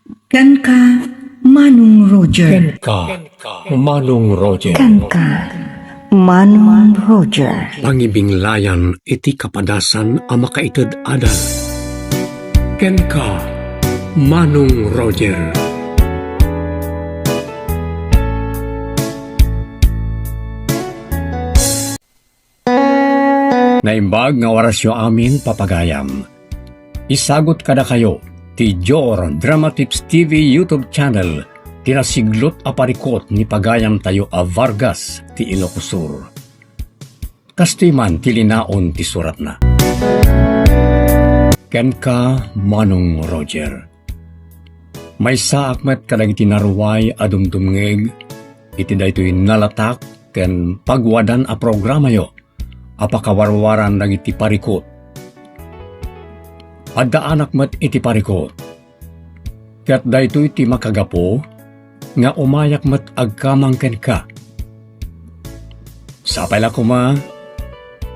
Kan ka, Manong Roger. Ken ka, Manong Roger. Kan ka, Manong Roger. Pangibinglayan iti kapadasan a makaited adal. Ken ka, Manong Roger. Naimbag nga orasyo amin papagayam. Isagot kada kayo ti Jor Drama Tips TV YouTube channel tinasiglot a parikot ni pagayam tayo a Vargas ti Ilocos Sur. Kastiman ti linaon ti surat na. Ken ka, Manong Roger. May saak met kadag tinaruway adumdumngeg iti daytoy nalatak ken pagwadan a programa yo apakawarwaran dagiti parikot. Adda anak met iti parikot. Ket daytoy ti makagapo nga umayak met agkamang ken ka. Sapay la kuma,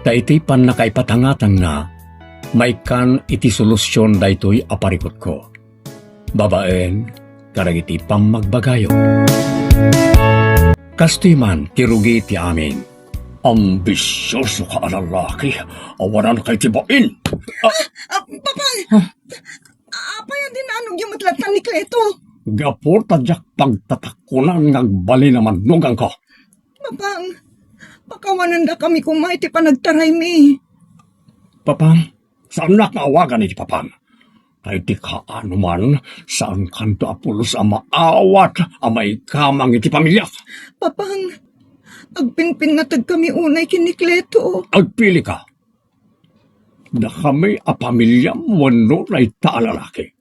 ta iti pan nakaipatangatang na maikan iti solusyon daytoy a parikot ko. Babaen, karag iti pamagbagayo. Kastiman ti rugi ti amin. Ambisyoso ka alalaki, awaran kay tibain. Papang! Apaya din anong yung matlatan ni Cleto? Gapor tadyak pagtatakunan ngagbali naman nugang ko. Papang, pakawanan na kami kumay ti panagtaray mi. Papang, saan nakaawagan iti papang? Ay di ka anuman, saan kanto apulos ang maawat ang may kamang iti pamilya. Papang, agpinpin na tag kami unay kini Cleto. Agpili ka. Na kami a pamilya wano na itaalalaki.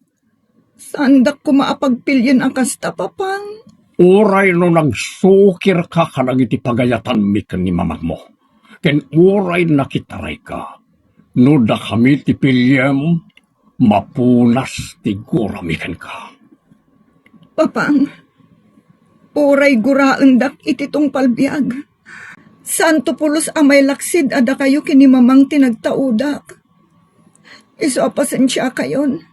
Sandak ko maapagpilyan ang kasta, Papang. Uray no nagsukir ka kanang iti pagayatan mi ken ni mamag mo. Ken uray nakitaray ka. No da kami ti pilyem, mapunas ti guramikan ka. Papang, oray guraan dak ititong palbiag. Santo pulos amay laksid ada kayo kini mamang tinagtaudak. Iso pasensya kayon.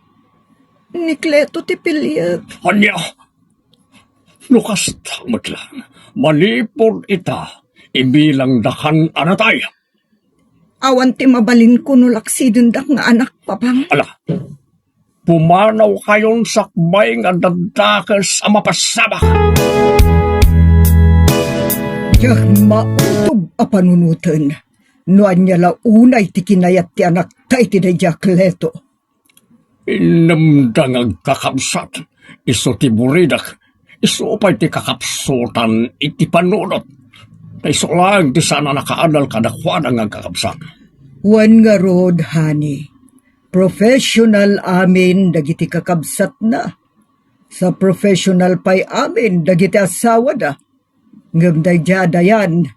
Ni Cleto ti pilyag. Anya, nukastamat lang, malipod ita, ibilang dakan anatay. Awan ti mabalin ko no laksidin dak nga anak, Papang. Ala, pumanaw kayon sakbay nga dadakas ang mapasabak. Yak mautob a panunutan. Noan niya launay ti kinayat ti anak ta iti na Cleto. Inamdang ang kakabsat, iso ti buridak, iso pa'y ti kakapsutan iti panunot. Iso lang ti sana nakaadal kadakwan ang kakabsat. Wan nga rod, honey. Professional amin dagiti kakabsat na. Sa professional pa'y amin dagiti asawa da. Ngam dayan,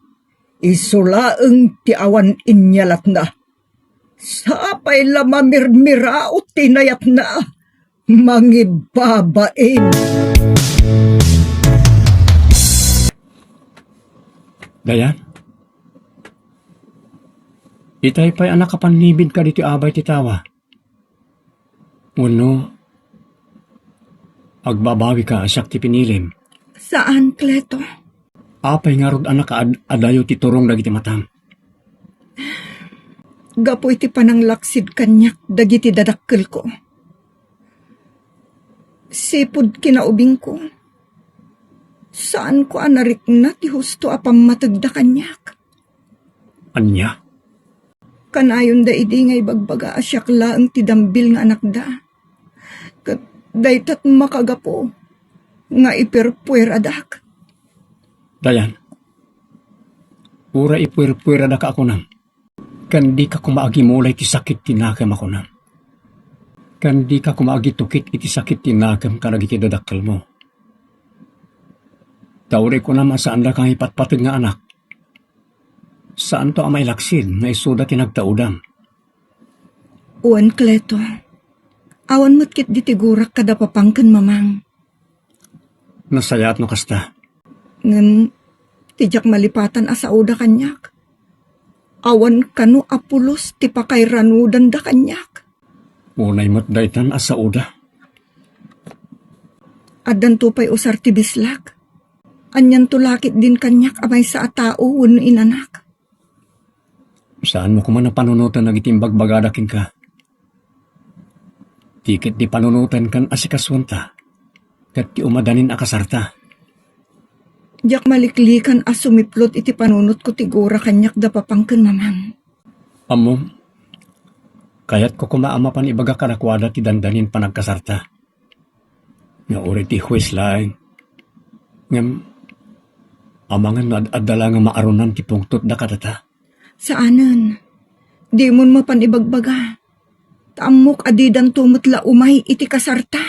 isulaeng ti awan inyalat na. Sapay la mamirmiraot tinayat na. Mangibabain. Dayan? Itay pa'y anak kapanlibid ka dito abay titawa. Uno, agbabawi ka asak ti pinilim. Saan, Cleto? Apay nga rod anak adayo ti turong dagiti matam. Gapoy ti pananglaksid kanyak dagiti dadakkel ko. Sipod kinaubing ko. Saan ko anarik na ti husto apam matagda kanyak? Anya? Kanayon da idi ngay bagbaga asyak laang ti dambil nga anak da. Kat daytat makagapo nga iperpuer adak. Dayan, pura ipuir-puir na ka ako nam. Kandi ka kumaagi mulay ti sakit tinakam ako nam. Kandi ka kumaagi tukit iti sakit tinakam karag iti dadakkel mo. Tauri ko naman saan da kang ipatpatid nga anak. Saan to amay laksid na isuda tinagtaudan? Uwan, Cleto. Awan mo't kit ditigurak kada papangkan mamang. Nasayat no kasta. Ngam, tijak malipatan asauda kanyak. Awan kanu apulos ti pakayranudan da kanyak. Unay mo't daytan asauda. At danto pa'y usar ti bislak. Anyan tulakit din kanyak amay sa atao wano inanak. Saan mo kuman na panunutan na gitimbag bagadakin ka? Tikit di panunutan kan asikaswanta. Kat ti umadanin akasarta. Diyak maliklikan as sumiplot iti panunot ko tigura kanyak da papangken mamang. Amo, kayat ko kumaama pan ibaga kanakwada ti dandanin panagkasarta. Nga uri ti huwes laeng. Ngam, amangan na adala nga maarunan ti pungtot da katata. Saanan? Di mon mapan ibagbaga. Taamok adidan tumutla umay iti kasarta.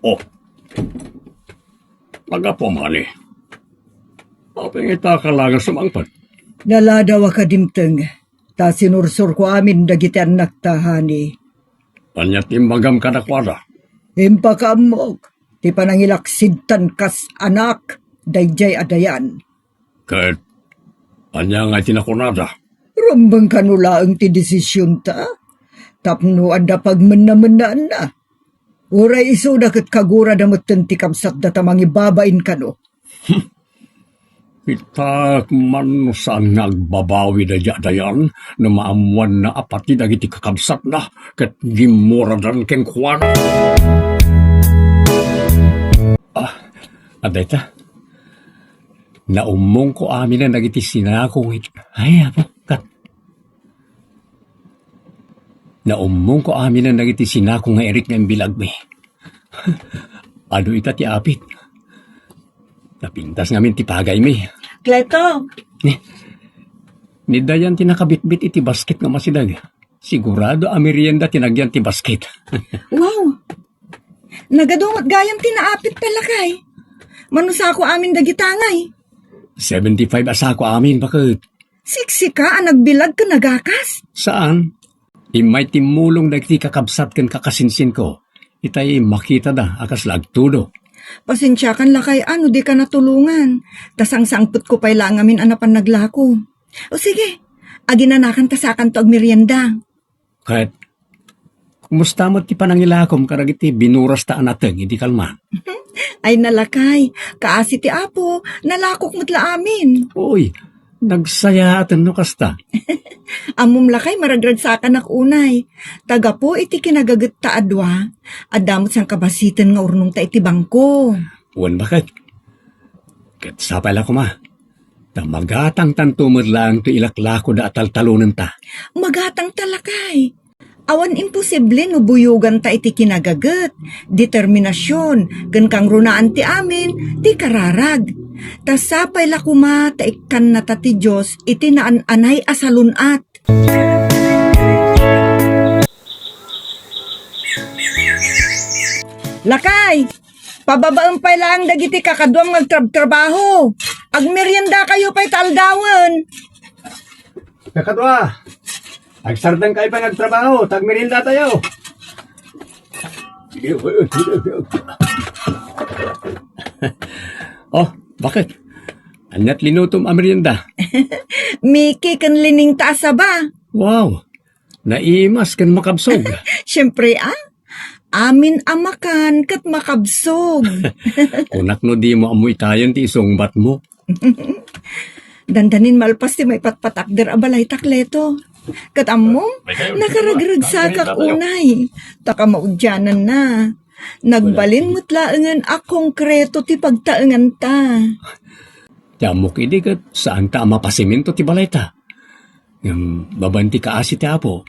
Oh, magapomani. Papingita ka lang sumangpad. Naladawa ka dimteng. Ta sinursur ko amin dagiti anak tahani. Panyat imbagam kanakwada. Impakamok. Ti panangilaksidtan kas anak. Dayjay adayan. Kahit anya nga tinakunada. Rambang kanula ang ti desisyon ta. Tapno ada pagmena-menaan na. Uray iso dakat kagura damot ti kamsat datamang ibabain ka no. Itak man saan nagbabawi da dayan na maamuan na apati dagiti kakabsat na kat gimuradan ken kwan. Adeta. Naumong ko amin na dagiti sinakong ay apo kat. Naumong ko amin na dagiti sinakong nga Eric ng bilagmi. Ado ita ti apit. Napintas ngamin ti pagay mi. Kleto! Ni dayan tinakabitbit iti basket nga masidag. Sigurado amerienda tinagyan ti basket. Wow! Nagadungot gayam tinaapit talakay. Manusa ko amin dagitangay. 75 asako amin bakit? Siksika ang nagbilag ka nagakas. Saan? Imay timulong dagiti kakabsat ken kakasinsin ko. Itay makita da akas lagtudo. Pasensya kan lakay ano di ka natulungan. Tasang sangput ko pa'y lang amin anapan naglako. O sige, aginanakan tasakan to ag merienda. Kahit kumusta mo ti panangilakom karagiti binuras ta anateng hindi kalma. Ay nalakay, kaasi ti apo, nalakok mutla amin. Uy, nagsaya atan no kasta. Amom lakay maragragsakan ak unay. Taga po iti kinagagat ta adwa. Adamot sang kabasitan nga urnong ta iti bangko. Uwan bakit? Kat sapay la ko ma. Ta magatang tantumod lang to ilaklako da atal-talunan ta. Magatang talakay. Awan imposible no buyugan ta iti kinagagat. Determinasyon, gan kang runaan ti amin, ti kararag. Tasapay la kuma ta ikan na ta ti Diyos, iti naan-anay asalunat. Lakay! Pababaan pa lang dagiti kakadwang magtrabaho. Agmerienda kayo pa'y taldawan. Kakadwa, agsardang kayo pa nagtrabaho, tagmirilda tayo. Oh, bakit? Anyat linutom amerienda. Miki kan lining taasa ba? Wow, naimas kan makabsog. Siyempre amin amakan kat makabsog. Kunak no di mo amoy tayon ti isungbat mo. Dandanin malpas ti may patpatakder abalay takleto. Kat ammo, nakaragrag sa kakunay. Taka maudyanan na. Nagbalin mutlaangan a konkreto ti pagtaangan ta. Tiamok idi kat saan ta mapasiminto ti balay ta. Babanti ka asi ti apo.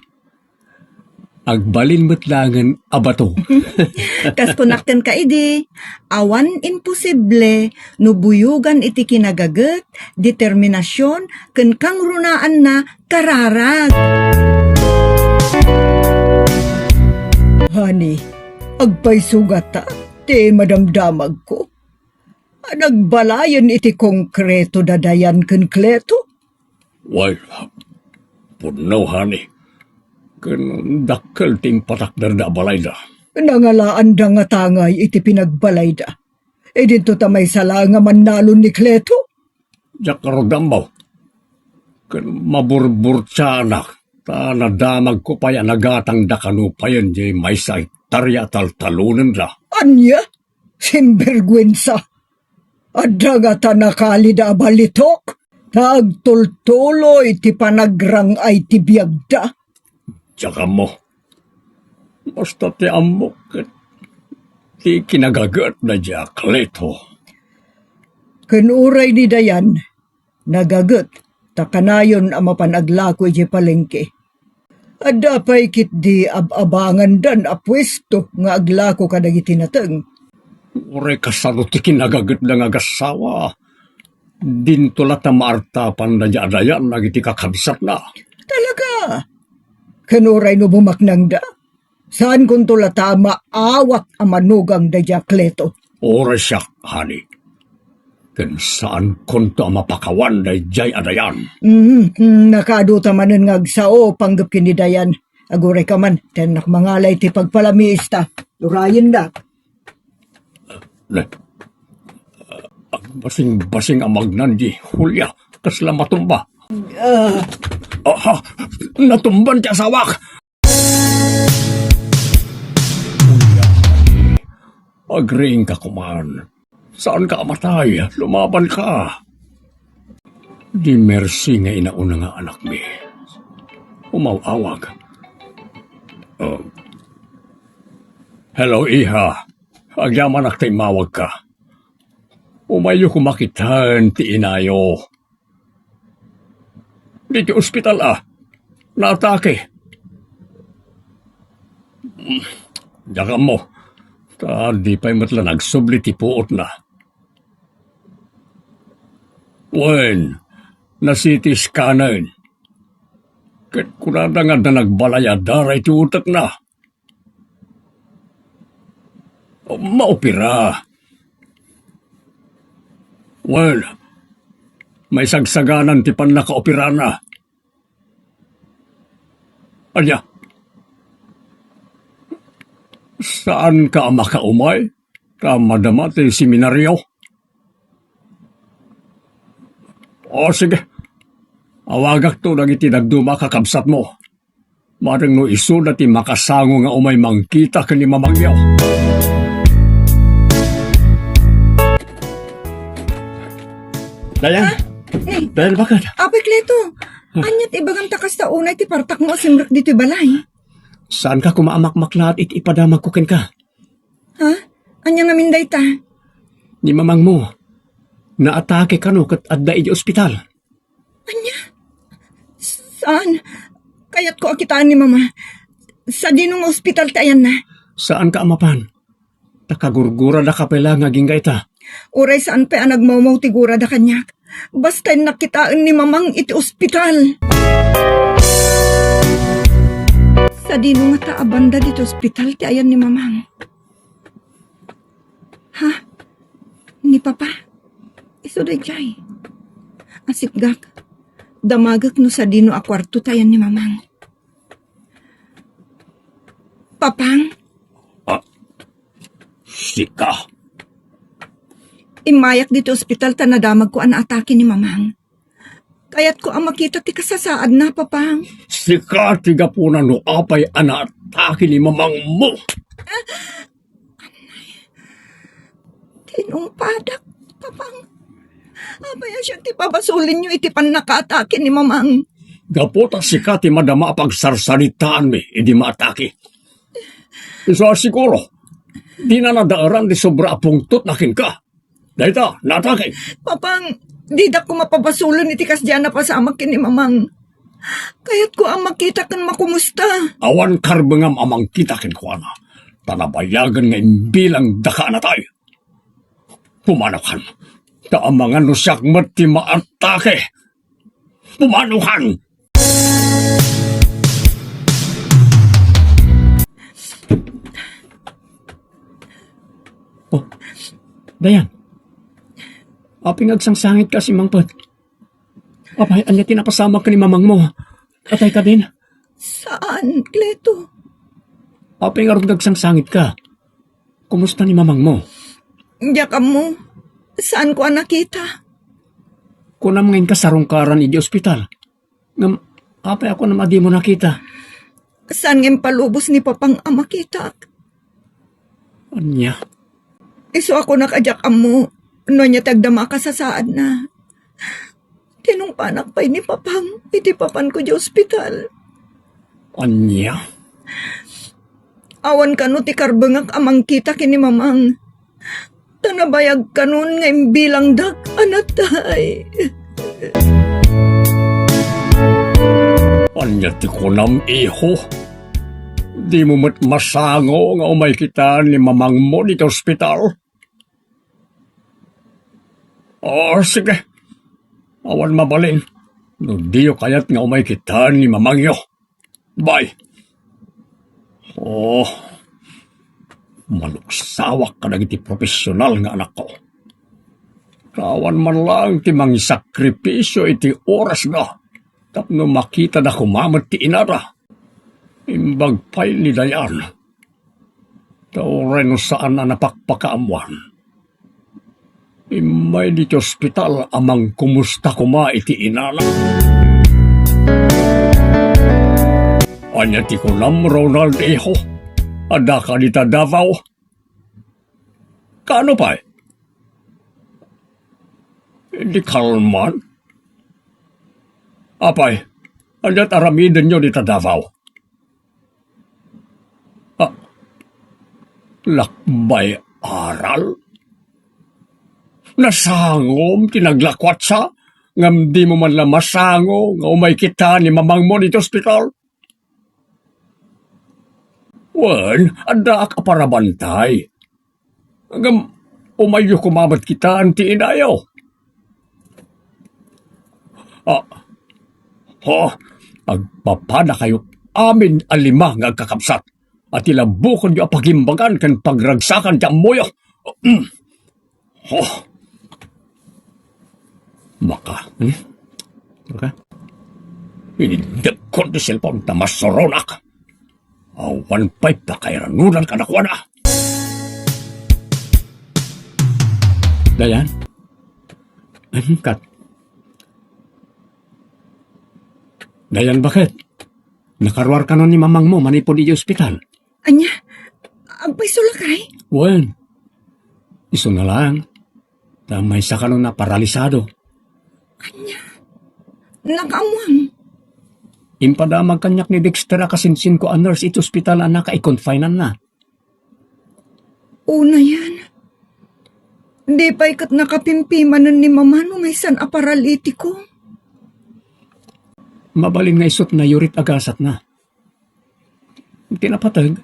Agbalin mutlangan abato. Kas kunakten ka idi, awan imposible no buyugan iti kinagagat, determinasyon, ken kang runaan na kararag. Honey, agpay sugata, ti madamdamag ko. Nagbalayan iti konkreto dadayan ken kleto. Why, puno honey. Kan dakkel ting patakder da balay da. Nangalaan da nga tangay iti pinagbalay da. E dito tamay sala nga manalon ni Kleto. Jakar dambaw. Kan maburbur tiyanak. Nadamag ko pa yan nagatang dakano pa yan di may sa hektarya taltalunan la. Anya? Simbergwensa. Adda nga ta nakalida balitok. Nagtultuloy ti panagrang ay ti biyagda. Tsaka mo. Basta ti amok. Ti kinagagat na diya, Cleto. Kinuray ni Dayan, nagagot, takanayon ang mapanaglakoy di palengke. Adda pa'y kit di ab-abangan dan apwesto nga aglako kadagi tinateng. Ure kasano ti kinagagat na nga gasawa. Dintulat na maartapan na diya dayan nagiti kakabsat na. Talaga? Kinuray no bumaknang da? Saan kung tulata maawat ang manugang da Kleto? Ure siya, hani. Kan saan konto ang mapakawan na jay adayan. Nakaduta manen ngagsao panggap kini Dayan. Aguray ka man, tenak mangalay ti pagpalamista. Urayin da. Basing-basing ang magnan di Hulya, kasla matumba. Aha, natumban ti asawak. Hulya, agring ka kuman. Saan ka amatay? Lumaban ka. Di mercy nga inauna nga anak mi. Umawawag. Hello, iha. Agyaman ak tay mawag ka. Umayo kumakitan ti inayo. Di ospital naatake. Diyan mo. Di pa'y matla nagsubli ti puot na. Wen, nasitis kanan. Kat kunada nga na nagbalaya daray ti utak na. Maopira. Well, may sagsaganan ti pan nakaopira na. Anya? Saan ka makaumay? Madama ti seminaryo? O sige, awagak to nagiti nagduma kakabsat mo. Marang no iso na ti makasango nga umay mangkita ka ni mamangyaw. Dayan, Dayan bakit? Apay Kleto, anyat ibagang takas ta unay ti partak mo simrak dito balay. Saan ka kumaamakmaklat it ipadamag kukin ka? Ha? Anya nga minday ta? Ni mamang mo, naatake ka no kat adda iti ospital. Anya? Saan? Kayat ko akitaan ni mama. Sa dinong ospital tayan na. Saan ka amapan? Takagurgura da ka pala nga ginga ita. Uray saan pa ang nagmamaw tigura da kanyak. Basta nakitaan ni mamang iti ospital. Sa dinong nga taabanda dito ospital ti ayan ni mamang. Ha? Ni papa? Iso da jay. Asikgak. Damagak no sa dino a kwarto tayan ni mamang. Papang? Sika. Imayak dito ospital ta nadamag ko ang atake ni mamang. Kaya't ko ang makita ti kasasaad na, papang. Sika tiga po na no apay anatake ni mamang mo. Tinumpadak, papang. Abaya siya ti pabasulin nyo iti pan nakaatake ni mamang. Gapota sika ti madama pagsarsaritaan mi, idi maatake. Iso siguro, di na nadaaran di sobra apungtot nakin ka. Dahita, natake. Papang, di da ko mapabasulon iti kasdyan na pasamak ni mamang. Kaya't ko ang makita kan makumusta. Awan karbengam amang kita kin kuana. Tanabayagan nga imbilang daka na tayo. Pumanakan. Taamangan no siyak mati maatake. Pumanukan! Oh, Dayan. Aping agsangsangit ka si Mangpot. Apay, anya tinapasama ka ni mamang mo. Atay ka din. Saan, Kleto? Aping arog nagsangsangit ka. Kumusta ni mamang mo? Diyak mo. Saan ko ang nakita? Kunam ngayon ka sa rungkaran idi ospital. Apay ako na di mo nakita. Saan ngayong palubos ni Papang ama kita? Anya? Iso ako nakajak mo. No niya tagdama ka sa saan na. Tinungpanak pa'y ni Papang. Iti papan ko di ospital. Anya? Awan ka no ti karbangak amang kita kini mamang. Tanabayag ka nun ngayong bilang dak anatay. Anya ti kunam iho. Di mo masango nga umay kita ni mamang mo dito ospital. Sige. Awan mabalin. No diyo kayat nga umay kita ni mamang yo. Bye. Maluksawak ka na iti profesional nga anak ko. Kawan man lang ti mangisakripisyo iti oras nga. Tapno makita na kumamat ti inara. Imbag pa'y ni Dayan. Tauray no saan na napakpakaamuan. Imay di ospital amang kumusta kuma iti inana. Anya ti kunam Ronald Eho. Ada ka dita Davao. Kano pa? Di kalman. Apay, andat aramiden nyo dita Davao. Lakbay aral? Nasangom tinaglakwat sa? Ngam di mo man lang masango nga umay kita ni mamang mo dito ospital? Wan, ada ka para bantay. Ngam umayo kumamat kita anti inayaw. Agpapada kayo amin alima nga kakapsat at ilabukon nyo apagimbagan kan pagragsakan ti amoyo. Maka, hinidagkon ti cellphone na masoronak. Awan pa'y pakairanunan ka na kuha na. Dayan? Kat? Dayan, bakit? Nakarwar ka nun ni mamang mo manipod di ospital. Anya, agpay sulakay? Wen, iso na lang. Tamay sa kanon na paralisado. Anya, nakamuang. Impadamag kanyak ni Dexter kasinsin ko a nurse ito ospital na naka-i-confinean na. Una yan. Di pa ikat nakapimpimanan ni mama no ngay san aparalitiko. Mabalin nga isot na yurit agasat na. Tinapatag.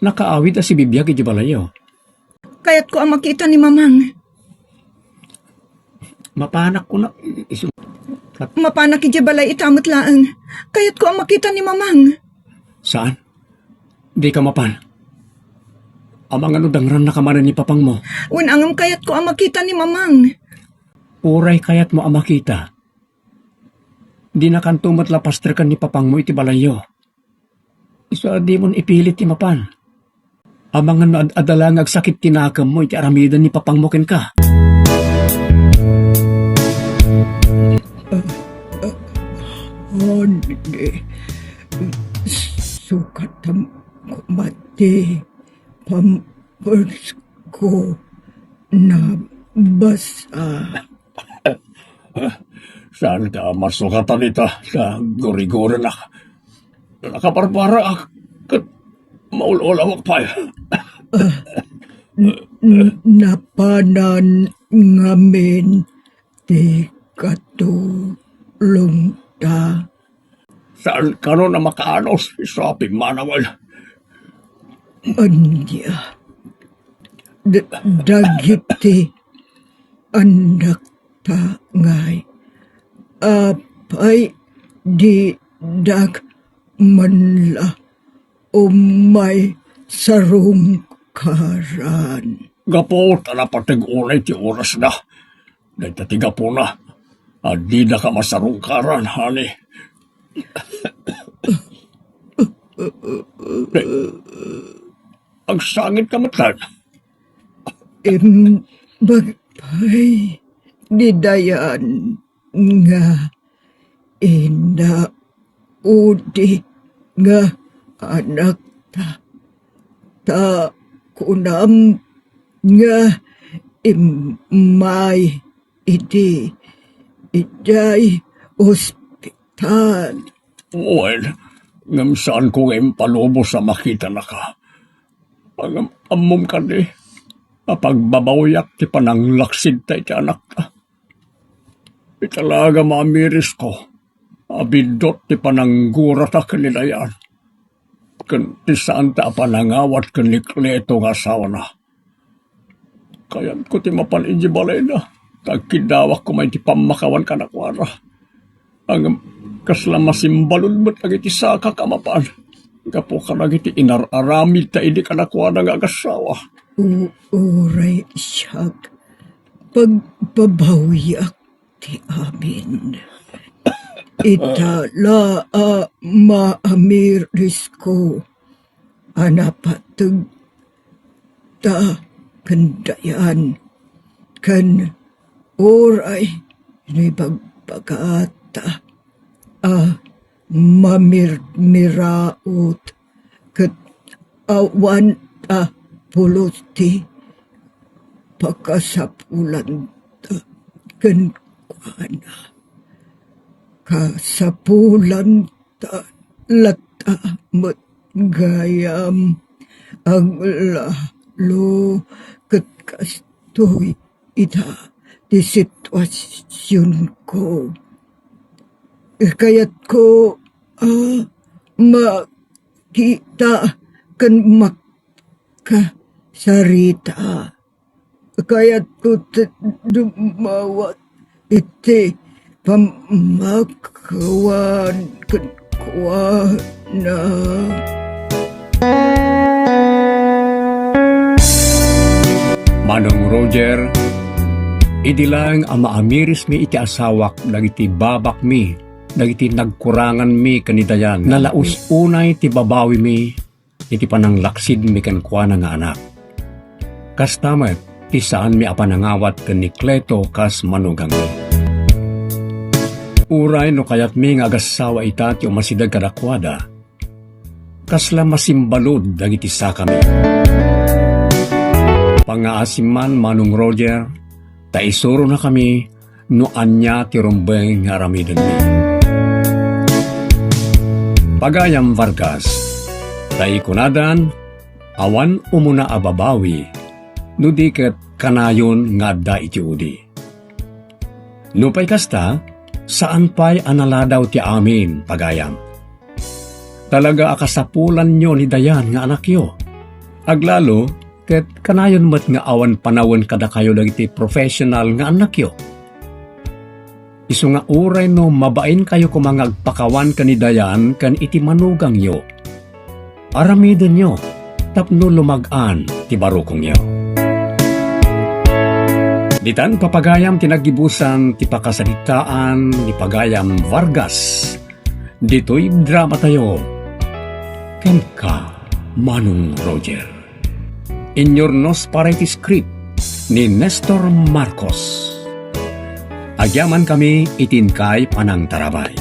Nakaawid na si bibiyag iti balayo. Kaya't ko ang makita ni mamang. Mapanak ko na. Mapanak iti balay itamot laang. Kaya't ko ang makita ni mamang. Saan? Di ka mapan. Amang ano dangran na kamanan ni papang mo. Unangam kaya't ko ang makita ni mamang. Uray kayat mo ang makita. Di na kantumat lapaster kan ni papang mo iti balayo. Isa di mon ipilit ti mapan. Amang ano adalang agsakit tinakam mo iti aramidan ni papang mo ken ka. Hindi. Sukatam kumati. Pampers ko na basa. Saan ka masukatan ito sa guri-guri na nakaparpara at maulawak pa. Napanan ngamin ti katulong ta. Saan ka no na makaanos sa aping manawal? Anya. Dagiti anak ta ngay. Apay di dag manla umay sarong karan. Gapo, tanapatig unay ti oras na. Nagtatiga po na. Di na ka masarungkaran, honey. Ang sangit ka matlan. Bagpay di dayan nga ina udi nga anak ta kunam nga imay iday ospital. Well, ngam saan ko ngayon palobo sa makita na ka. Ang amom ka ni, apagbabawiyak ti pananglaksid tayo ti anak ka. Italaga maamiris ko, abidot ti pananggura ta kanila yan. Kan ti saan ta panangawat kan ni Cleto nga asawa na. Kaya't ko ti mapaninji balay na, kagkidawak ko may ti pamakawan ka na kwara. Ang kasla masimbalon mo't lagi ti saka kamapan. Kapo ka lagi ti inararamid ta hindi ka nakuha ng agasawa. Uray siyag pagbabawiyak ti amin. Itala maamiris ko anapatag ta kandayan kan oray ni bagbagata mamirmiraot kat awan puluti pakasapulan ta kan kuana kasapulan ta lata mat gayam ang lalo kat kastoy ita di sitwasyon ko. Kaya't ko makita kan makasarita. Kaya't ko dumawat iti pamakawan kan kuwana. Manong Roger, iti lang ang maamiris mi iti asawak dagiti babak mi, dagiti nagkurangan mi kanidayan, nalaus unay ti babawi mi, iti pananglaksid mi kankwana nga anak. Kastamet, ti saan mi apanangawat kan ni Cleto kas manugang mi. Uray no kayat mi nga agasawa ita ti umasidag kadakwada, kasla masimbalod dagiti saka mi. Pangaasiman Manong Roger, taisuro na kami no anya ti rumbeng nga aramidan mi. Pagayam Vargas, tay kunadan, awan umuna ababawi, no diket kanayon nga da iti udi. No pay kasta, saan pa'y analadaw ti amin, pagayam. Talaga akasapulan nyo ni Dayan nga anak yo. Aglalo, ket kanayon mat nga awan panawon kada kayo dagiti professional nga anak yo. Isu nga uray no mabain kayo kumangagpakawan kanidayan kan iti manugang yo. Aramiden yo, tapno lumagan ti barukong yo. Ditan papagayam tinagibusan ti pakasalitaan ni Pagayam Vargas. Dito'y drama tayo. Kenka Manong Roger. Inyornos para iti script ni Nestor Marcos. Agyaman kami itinkay panang tarabay.